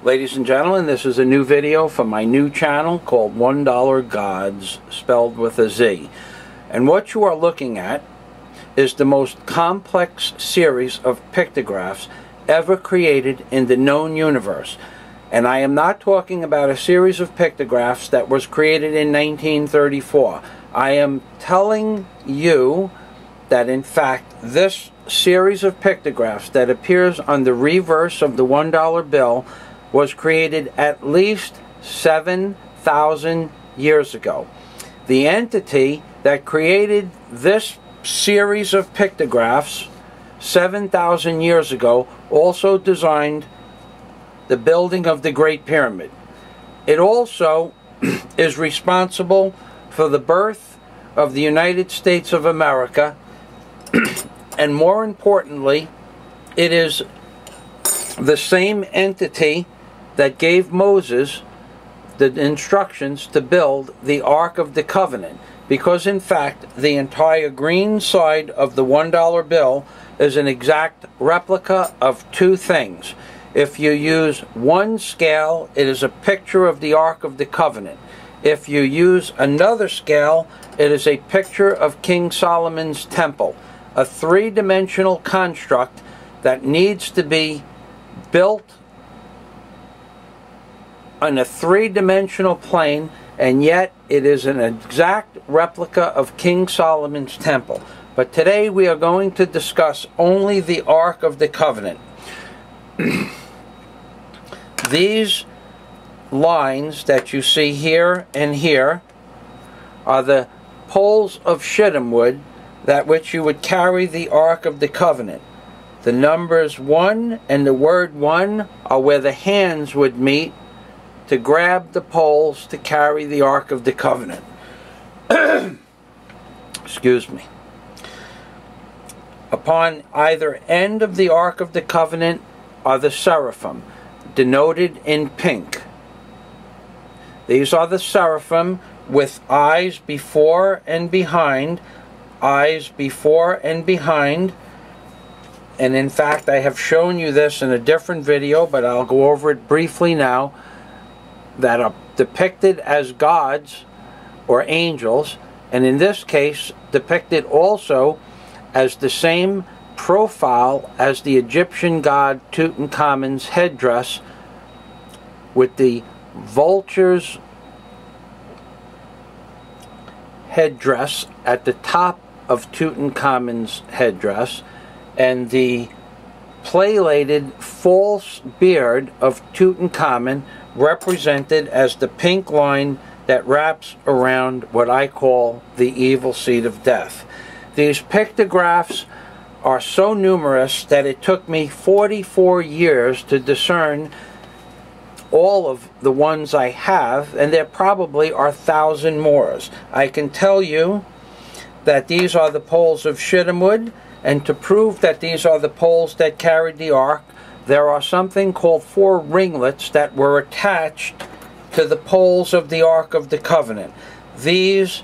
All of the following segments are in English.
Ladies and gentlemen, this is a new video from my new channel called $1 Gods, spelled with a Z. And what you are looking at is the most complex series of pictographs ever created in the known universe. And I am not talking about a series of pictographs that was created in 1934. I am telling you that in fact this series of pictographs that appears on the reverse of the $1 bill was created at least 7,000 years ago. The entity that created this series of pictographs 7,000 years ago also designed the building of the Great Pyramid. It also is responsible for the birth of the United States of America, and more importantly, it is the same entity that gave Moses the instructions to build the Ark of the Covenant, because in fact the entire green side of the $1 bill is an exact replica of two things. If you use one scale, it is a picture of the Ark of the Covenant. If you use another scale, it is a picture of King Solomon's temple, a three-dimensional construct that needs to be built on a three-dimensional plane, and yet it is an exact replica of King Solomon's temple. But today we are going to discuss only the Ark of the Covenant. These lines that you see here and here are the poles of shittim wood that which you would carry the Ark of the Covenant. The numbers 1 and the word 1 are where the hands would meet to grab the poles to carry the Ark of the Covenant. Excuse me. Upon either end of the Ark of the Covenant are the seraphim, denoted in pink. These are the seraphim with eyes before and behind, eyes before and behind. And in fact, I have shown you this in a different video, but I'll go over it briefly now, that are depicted as gods or angels, and in this case depicted also as the same profile as the Egyptian god Tutankhamun's headdress, with the vulture's headdress at the top of Tutankhamun's headdress, and the playlated false beard of Tutankhamun represented as the pink line that wraps around what I call the evil seed of death. These pictographs are so numerous that it took me 44 years to discern all of the ones I have, and there probably are 1,000 more. I can tell you that these are the poles of shittim wood, and to prove that these are the poles that carried the ark, there are something called 4 ringlets that were attached to the poles of the Ark of the Covenant. These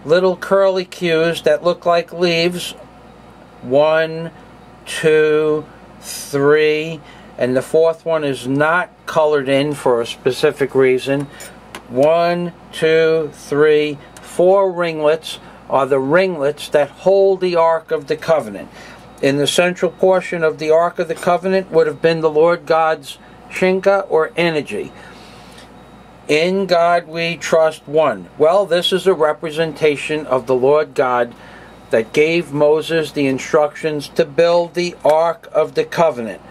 little curly cues that look like leaves, 1, 2, 3, and the 4th one is not colored in for a specific reason. 1, 2, 3, 4 ringlets are the ringlets that hold the Ark of the Covenant. In the central portion of the Ark of the Covenant would have been the Lord God's Shinka or energy. In God we trust one. Well, this is a representation of the Lord God that gave Moses the instructions to build the Ark of the Covenant.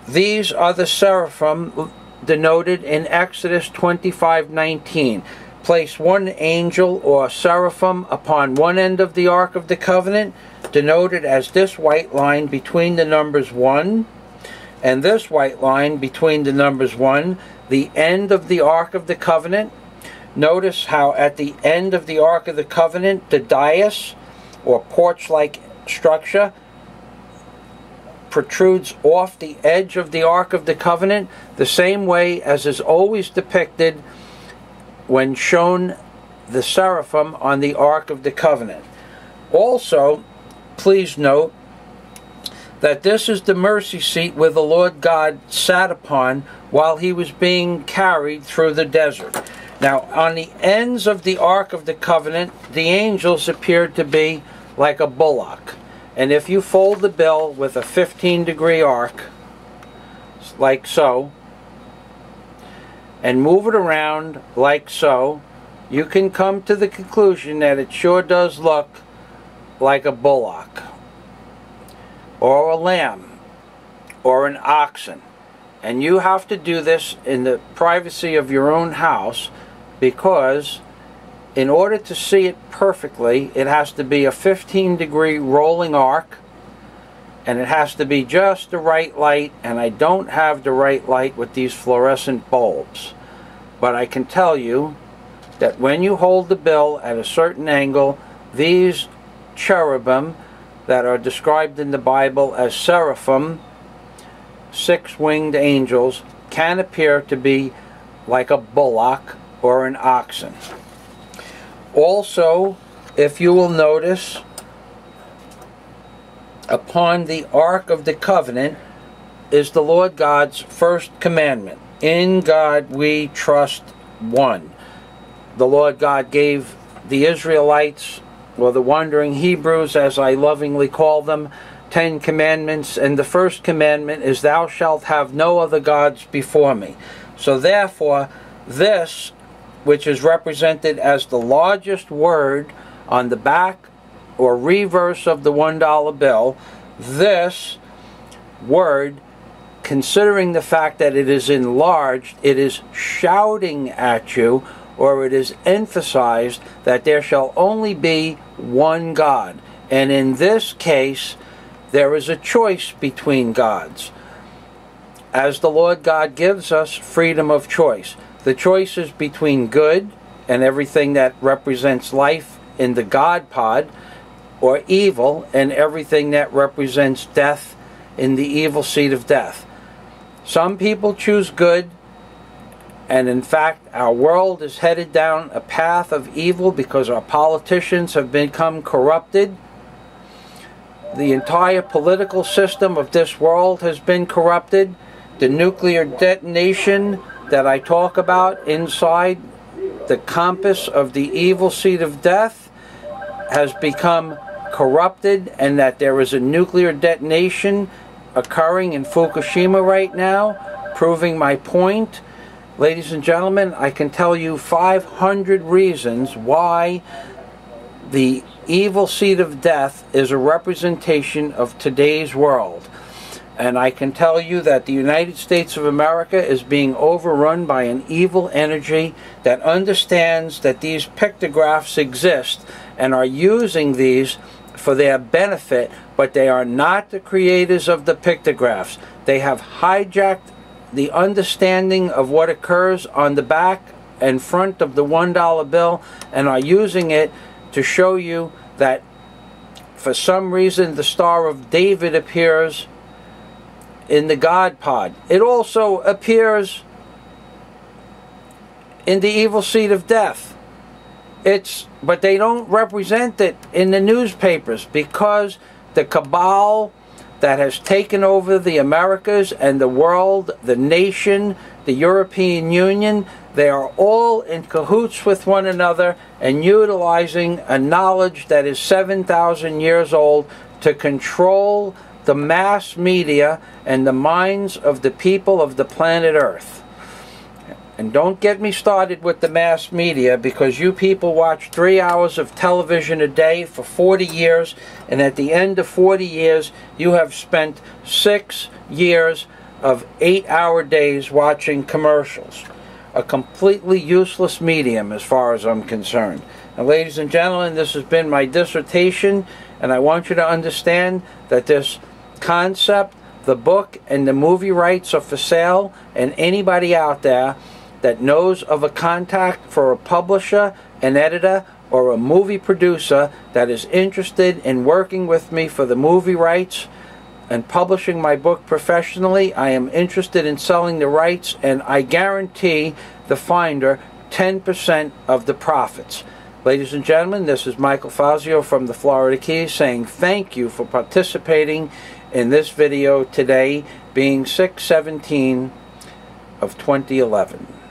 These are the seraphim denoted in Exodus 25:19. Place one angel or seraphim upon one end of the Ark of the Covenant, denoted as this white line between the numbers 1, and this white line between the numbers 1, the end of the Ark of the Covenant. Notice how at the end of the Ark of the Covenant, the dais, or porch-like structure, protrudes off the edge of the Ark of the Covenant, the same way as is always depicted when shown the seraphim on the Ark of the Covenant. Also, please note that this is the mercy seat where the Lord God sat upon while he was being carried through the desert. Now, on the ends of the Ark of the Covenant, the angels appeared to be like a bullock. And if you fold the bill with a 15-degree arc, like so, and move it around like so, you can come to the conclusion that it sure does look like a bullock, or a lamb, or an oxen. And you have to do this in the privacy of your own house, because in order to see it perfectly, it has to be a 15-degree rolling arc, and it has to be just the right light, and I don't have the right light with these fluorescent bulbs. But I can tell you that when you hold the bill at a certain angle, these cherubim that are described in the Bible as seraphim, six-winged angels, can appear to be like a bullock or an oxen. Also, if you will notice, upon the Ark of the Covenant is the Lord God's first commandment. In God we trust one. The Lord God gave the Israelites, or the wandering Hebrews as I lovingly call them, 10 commandments, and the first commandment is, thou shalt have no other gods before me. So therefore, this, which is represented as the largest word on the back or reverse of the $1 bill, this word, considering the fact that it is enlarged, it is shouting at you, or it is emphasized that there shall only be one God. And in this case, there is a choice between gods. As the Lord God gives us freedom of choice. The choice is between good and everything that represents life in the God pod, or evil and everything that represents death in the evil seed of death. Some people choose good, and in fact our world is headed down a path of evil because our politicians have become corrupted. The entire political system of this world has been corrupted. The nuclear detonation that I talk about inside the compass of the evil seed of death has become corrupted, and that there is a nuclear detonation occurring in Fukushima right now, proving my point. Ladies and gentlemen, I can tell you 500 reasons why the evil seed of death is a representation of today's world. And I can tell you that the United States of America is being overrun by an evil energy that understands that these pictographs exist and are using these for their benefit, but they are not the creators of the pictographs. They have hijacked the understanding of what occurs on the back and front of the $1 bill and are using it to show you that for some reason the Star of David appears in the God pod. It also appears in the evil seed of death. But they don't represent it in the newspapers because the cabal that has taken over the Americas and the world, the nation, the European Union, they are all in cahoots with one another and utilizing a knowledge that is 7,000 years old to control the mass media and the minds of the people of the planet Earth. And don't get me started with the mass media, because you people watch 3 hours of television a day for 40 years, and at the end of 40 years you have spent 6 years of 8-hour days watching commercials. A completely useless medium as far as I'm concerned. Now, ladies and gentlemen, this has been my dissertation, and I want you to understand that this concept, the book, and the movie rights are for sale, and anybody out there that knows of a contact for a publisher, an editor, or a movie producer that is interested in working with me for the movie rights and publishing my book professionally, I am interested in selling the rights, and I guarantee the finder 10% of the profits. Ladies and gentlemen, this is Michael Fazio from the Florida Keys saying thank you for participating in this video today, being 6/17 of 2011.